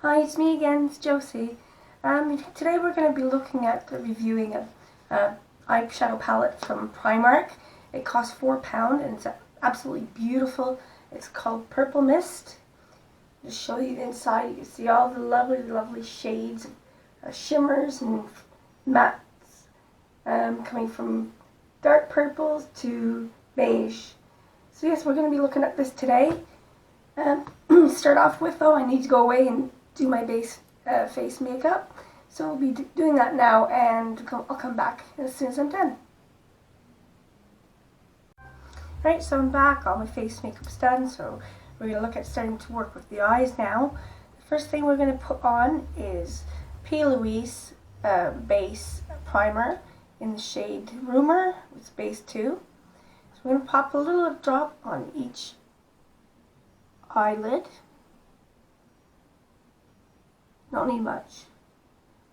Hi, it's me again, it's Josee. Today we're going to be looking at reviewing a eyeshadow palette from Primark. It costs £4 and it's absolutely beautiful. It's called Purple Mist. Just show you the inside. You can see all the lovely shades, shimmers and mattes, coming from dark purples to beige. So yes, we're going to be looking at this today. Start off with though, I need to go away and do my base face makeup, so we'll be doing that now, and I'll come back as soon as I'm done. Alright, so I'm back, all my face makeup's done, so we're going to look at starting to work with the eyes now. The first thing we're going to put on is P. Louise base primer in the shade Rumor, it's base 2. So we're going to pop a little drop on each eyelid. Don't need much.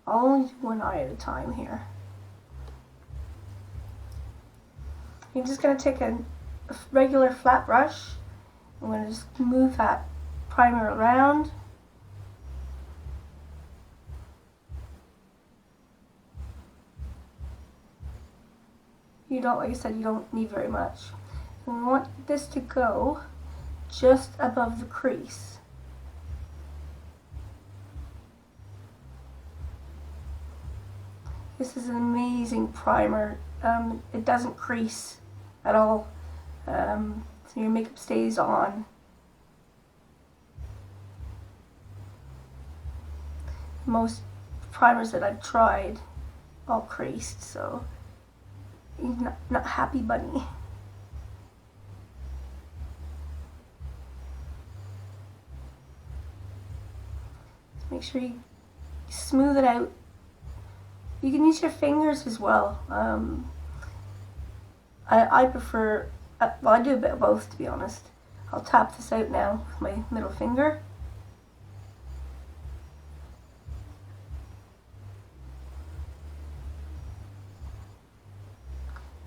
I'll only do one eye at a time here. I'm just going to take a regular flat brush. I'm going to just move that primer around. You don't, like I said, you don't need very much. And we want this to go just above the crease. This is an amazing primer. It doesn't crease at all, so your makeup stays on. Most primers that I've tried all creased, so you're not happy bunny. Just make sure you smooth it out. You can use your fingers as well. I prefer, well, I do a bit of both, to be honest. I'll tap this out now with my middle finger.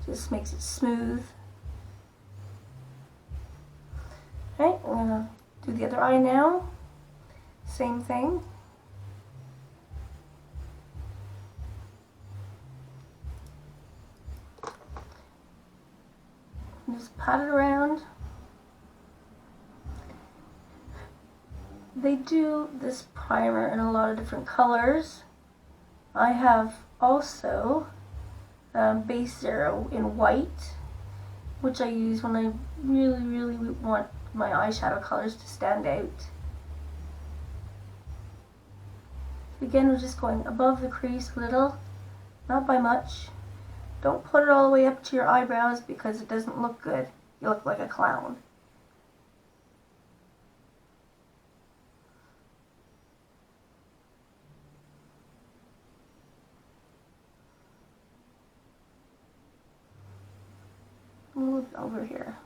Just makes it smooth. Okay, I'm going to do the other eye now. Same thing. Just pat it around. They do this primer in a lot of different colors. I have also base 0 in white, which I use when I really want my eyeshadow colors to stand out. Again, we're just going above the crease a little, not by much. Don't put it all the way up to your eyebrows because it doesn't look good. You look like a clown. Move over here.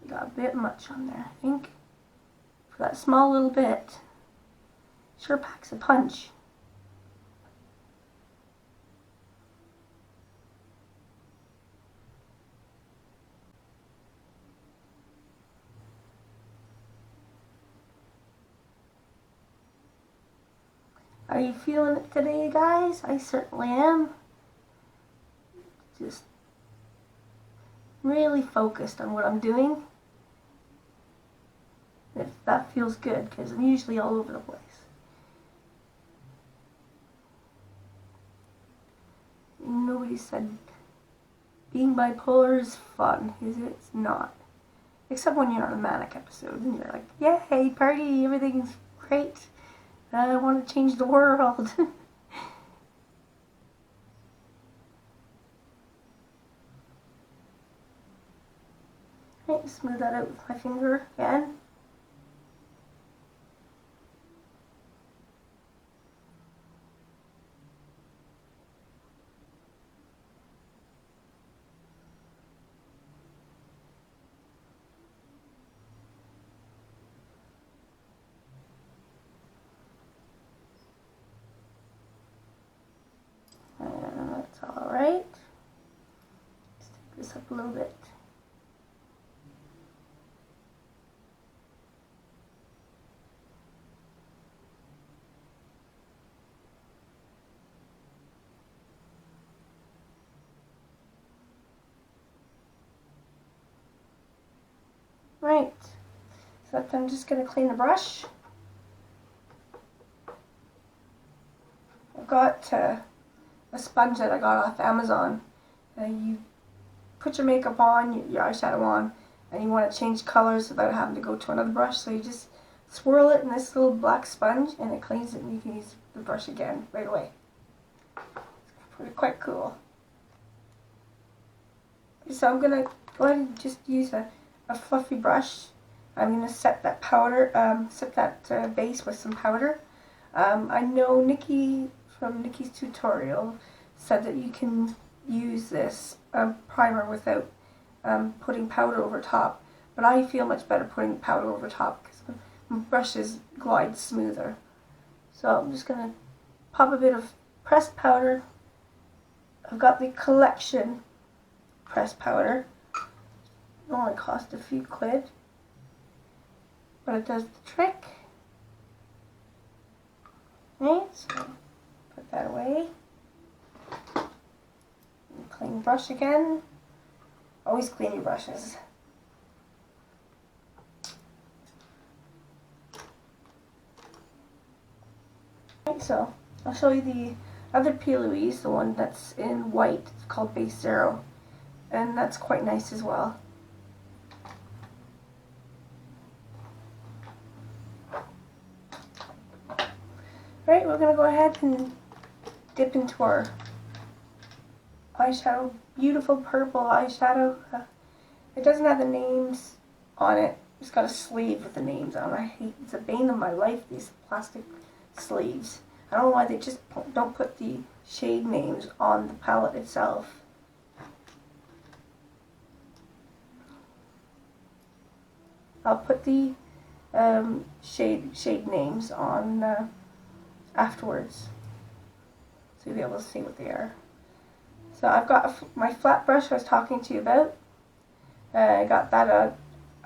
You got a bit much on there, I think. For that small little bit, sure packs a punch. Are you feeling it today, guys? I certainly am. Just really focused on what I'm doing. If that feels good, because I'm usually all over the place. Nobody said being bipolar is fun, is it? It's not. Except when you're on a manic episode and you're like, yay, party, everything's great. I want to change the world. Okay, smooth that out with my finger again. That's alright. Let's take this up a little bit. Right, so I'm just going to clean the brush. I've got a sponge that I got off Amazon. You put your makeup on, your eyeshadow on, and you want to change colors without having to go to another brush, so you just swirl it in this little black sponge and it cleans it, and you can use the brush again right away. It's quite cool. So I'm going to go ahead and just use a fluffy brush. I'm going to set that powder, base with some powder. I know Nikki from Nikki's tutorial said that you can use this primer without putting powder over top, but I feel much better putting powder over top because my brushes glide smoother. So I'm just going to pop a bit of pressed powder. I've got the collection pressed powder. It only cost a few quid, but it does the trick. Okay, so put that away. Clean brush again. Always clean your brushes. Okay, so I'll show you the other P. Louise, the one that's in white. It's called Base Zero, and that's quite nice as well. Right, we're going to go ahead and dip into our eyeshadow. Beautiful purple eyeshadow. It doesn't have the names on it. It's got a sleeve with the names on it. It's a bane of my life, these plastic sleeves. I don't know why they just don't put the shade names on the palette itself. I'll put the shade names on afterwards, so you'll be able to see what they are. So I've got my flat brush I was talking to you about. I got that at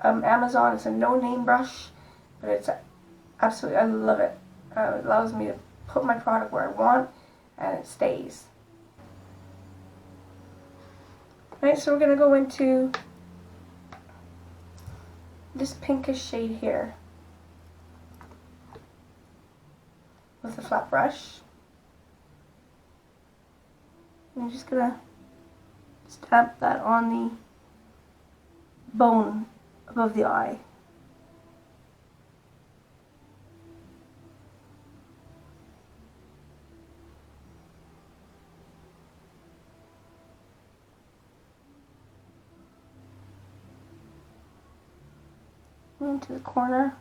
Amazon. It's a no-name brush, but it's absolutely, I love it. It allows me to put my product where I want, and it stays. Right, so we're going to go into this pinkish shade here with a flat brush. I'm just going to stamp that on the bone above the eye. Into the corner.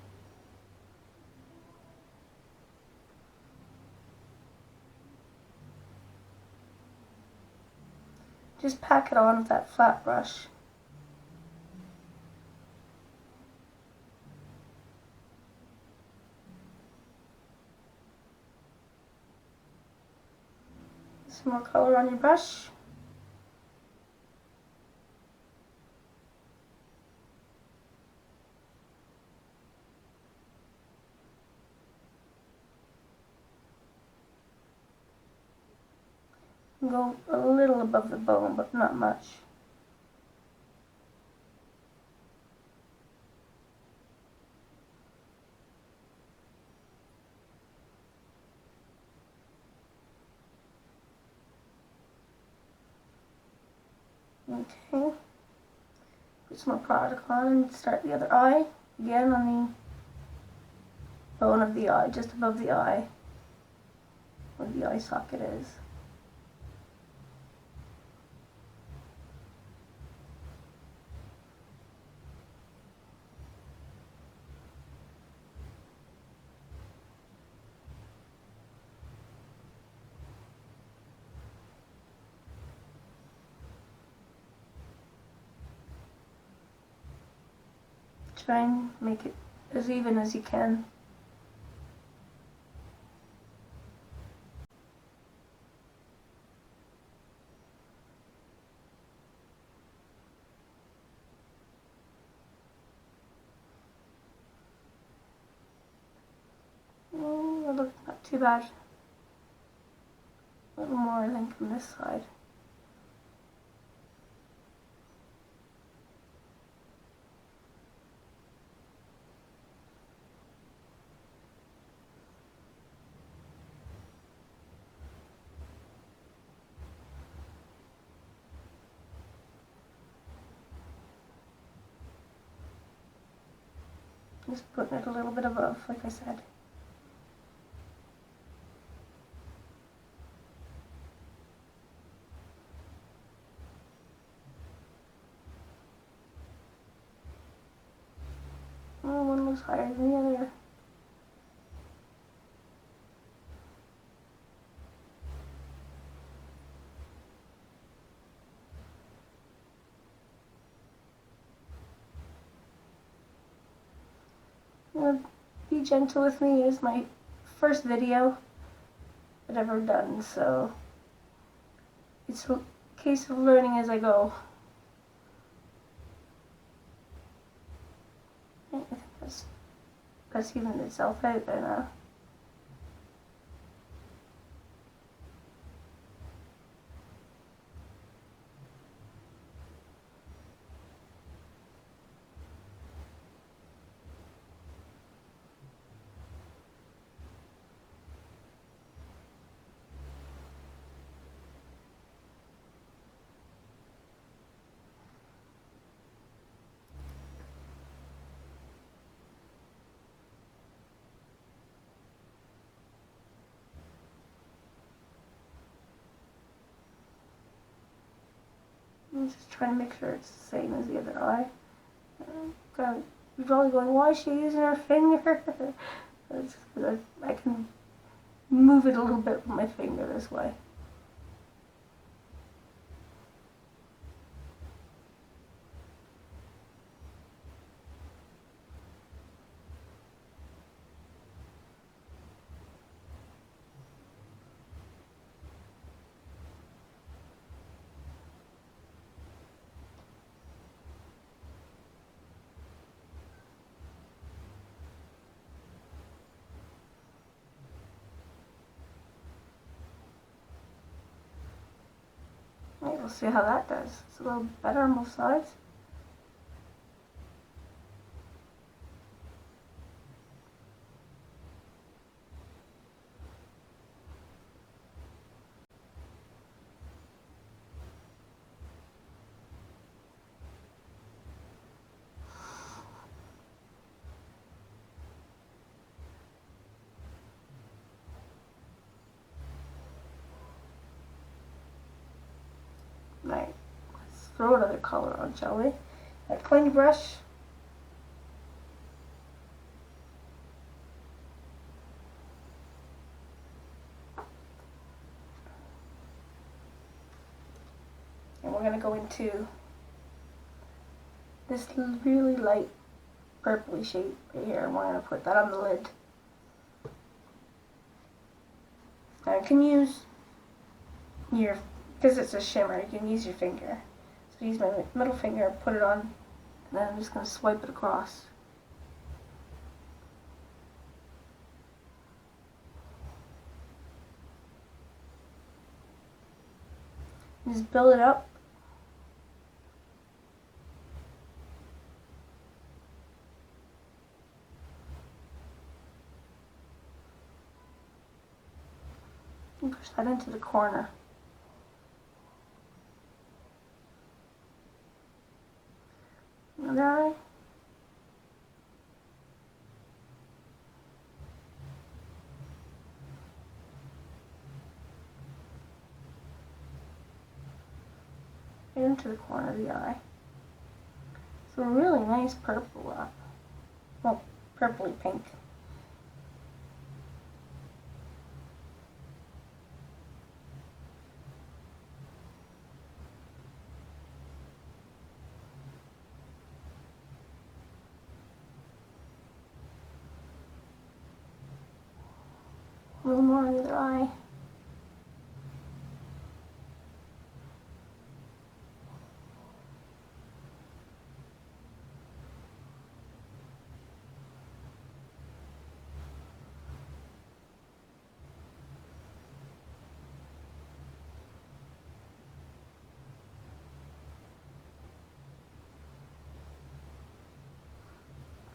Just pack it on with that flat brush. Some more color on your brush. Go a little above the bone, but not much. Okay. Put some more product on and start the other eye. Again on the bone of the eye, just above the eye, where the eye socket is. Try and make it as even as you can. Look, not too bad. A little more, I think, from this side. Just putting it a little bit above, like I said. Oh, one looks higher than the other. Be gentle with me. It's my first video I've ever done, so it's a case of learning as I go. I think that's even itself out there now. I'm just trying to make sure it's the same as the other eye. You're probably going, why is she using her finger? That's because I can move it a little bit with my finger this way. Right, we'll see how that does. It's a little better on both sides. Right, let's throw another color on, shall we? A clean brush. And we're going to go into this really light purpley shade right here, and we're going to put that on the lid. Now you can use your, because it's a shimmer, you can use your finger. So use my middle finger, put it on, and then I'm just going to swipe it across. Just build it up. And push that into the corner. Another eye. Into the corner of the eye. So a really nice purple, well, purpley pink. A little more on the other eye.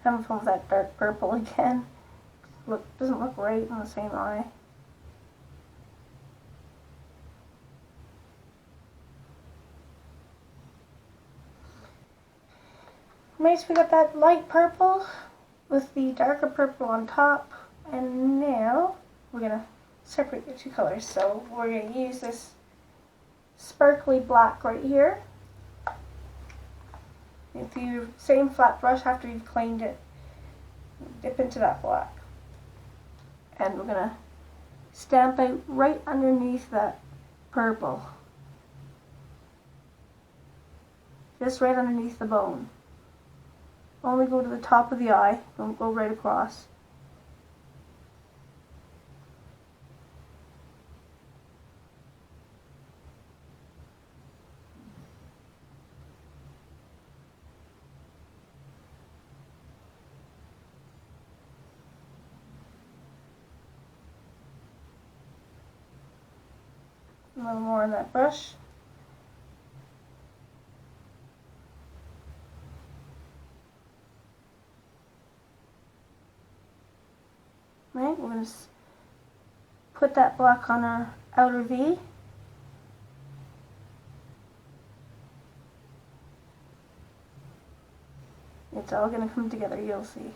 Having fun with that dark purple again. Doesn't look right in the same eye. Nice, we got that light purple. with the darker purple on top. And now we're going to separate the two colors. So we're going to use this sparkly black right here. With your same flat brush after you've cleaned it, dip into that black. And we're going to stamp out right underneath that purple. Just right underneath the bone. Only go to the top of the eye, don't go right across. A little more on that brush. Right, we're going to put that black on our outer V. It's all going to come together, you'll see.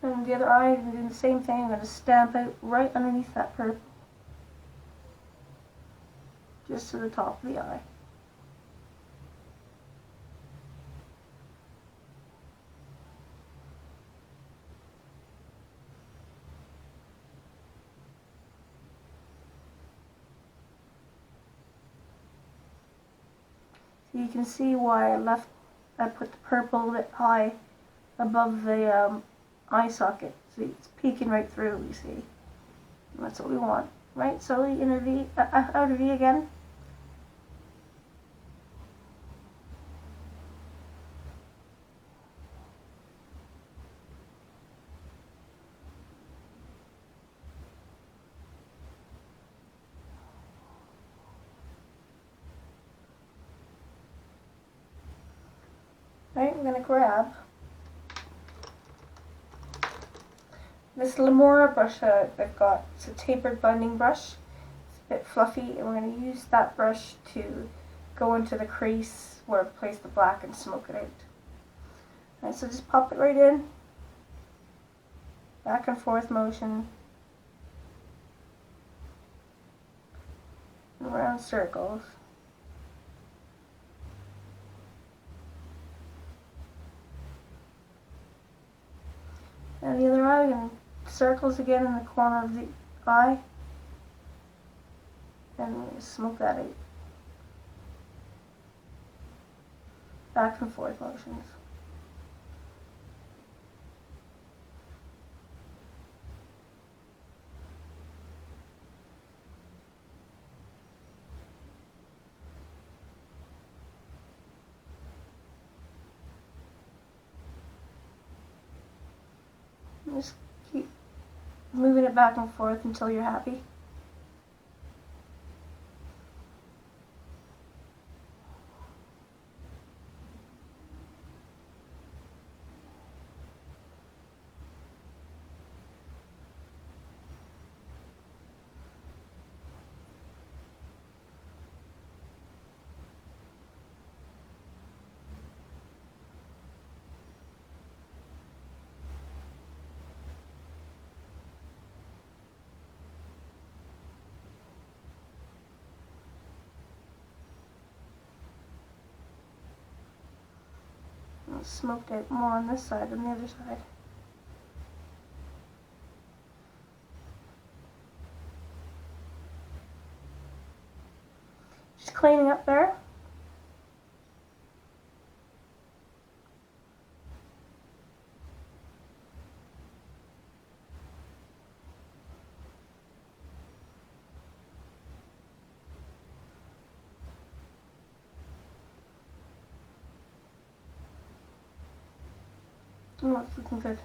And the other eye, I'm doing the same thing. I'm going to stamp out right underneath that purple. Just to the top of the eye. So you can see why I put the purple that high above the eye socket. See, it's peeking right through, you see. And that's what we want. Right, so the inner V, outer V again. Right, I'm going to grab this Lamora brush I've got. It's a tapered blending brush. It's a bit fluffy, and we're going to use that brush to go into the crease where I place the black and smoke it out. Right, so just pop it right in. Back and forth motion. And round circles. And the other eye, and circles again in the corner of the eye. And smoke that out. Back and forth motions. Just keep moving it back and forth until you're happy. Smoked out more on this side than the other side. Just cleaning up there. Oh, it's looking good.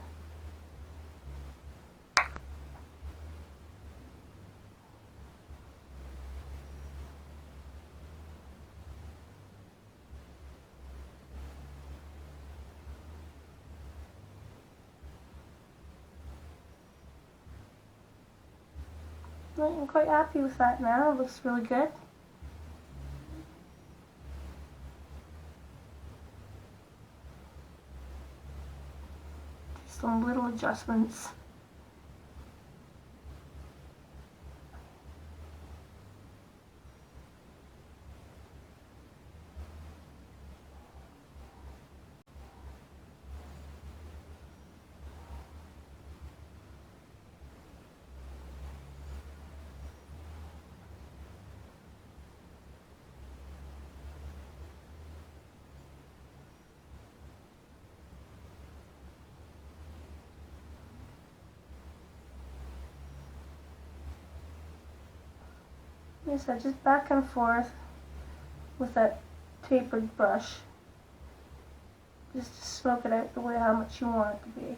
Right, I'm quite happy with that now. It looks really good. some little adjustments. So just back and forth with that tapered brush, just to smoke it out the way how much you want it to be.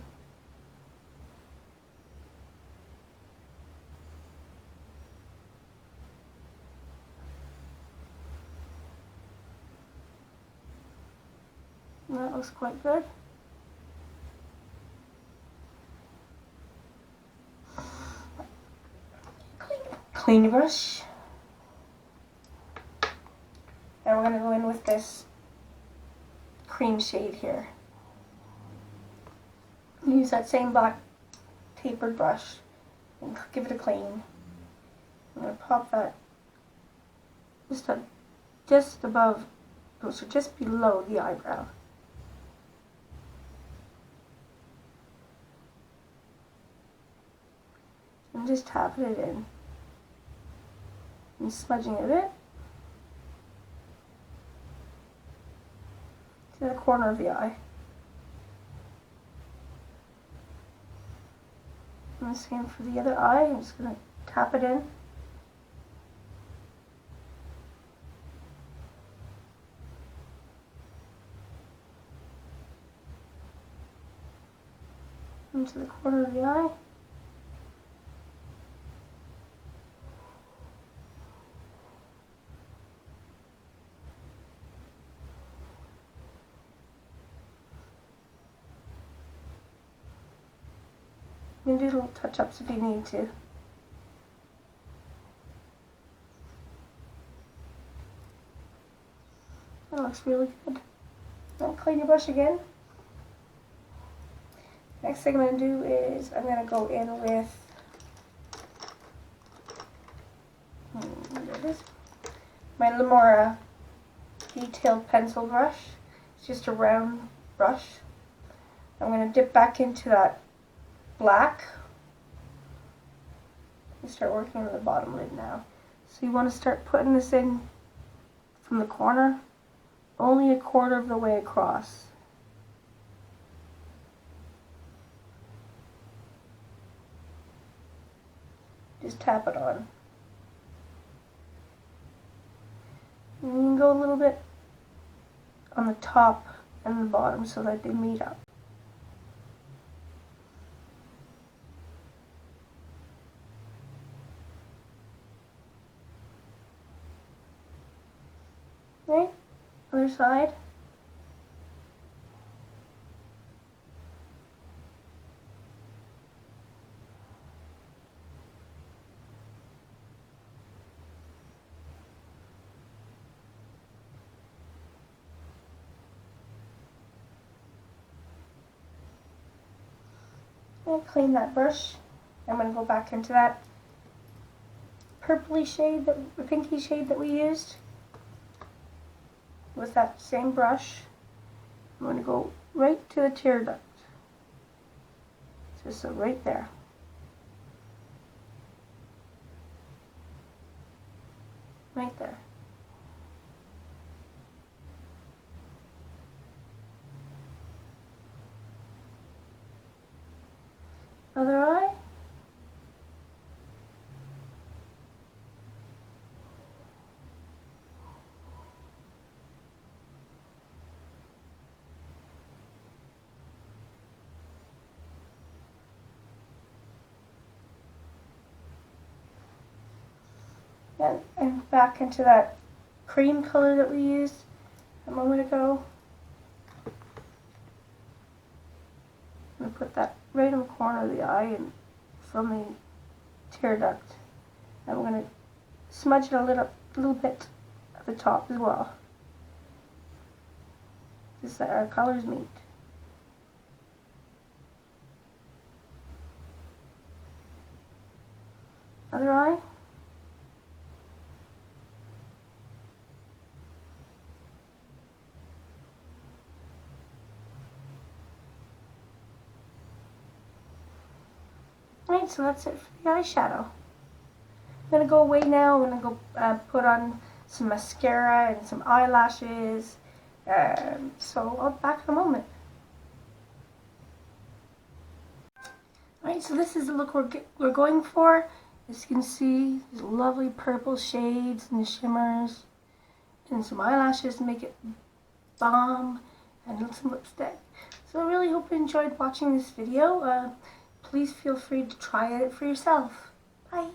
And that looks quite good. Clean your brush. And we're going to go in with this cream shade here. Use that same black tapered brush and give it a clean. I'm going to pop that just above, so just below the eyebrow. And just tapping it in. And smudging it a bit. To the corner of the eye. And the same for the other eye. I'm just going to tap it in. Into the corner of the eye. You can do little touch-ups if you need to. That looks really good. Now clean your brush again. Next thing I'm going to do is I'm going to go in with my Lamora detailed pencil brush. It's just a round brush. I'm going to dip back into that black and start working on the bottom lid now. So you want to start putting this in from the corner, only a quarter of the way across. Just tap it on. And you can go a little bit on the top and the bottom so that they meet up. Okay, other side. And clean that brush. I'm going to go back into that purpley shade, the pinky shade that we used. With that same brush, I'm going to go right to the tear duct. Just so right there. Right there. Other eye. And back into that cream color that we used a moment ago. I'm going to put that right in the corner of the eye and from the tear duct. I'm going to smudge it a little bit at the top as well. Just that our colors meet. Other eye. Alright, so that's it for the eyeshadow. I'm going to go away now. I'm going to go put on some mascara and some eyelashes. So I'll be back in a moment. Alright, so this is the look we're going for. As you can see, these lovely purple shades and the shimmers. And some eyelashes to make it bomb. And some lipstick. So I really hope you enjoyed watching this video. Please feel free to try it for yourself. Bye.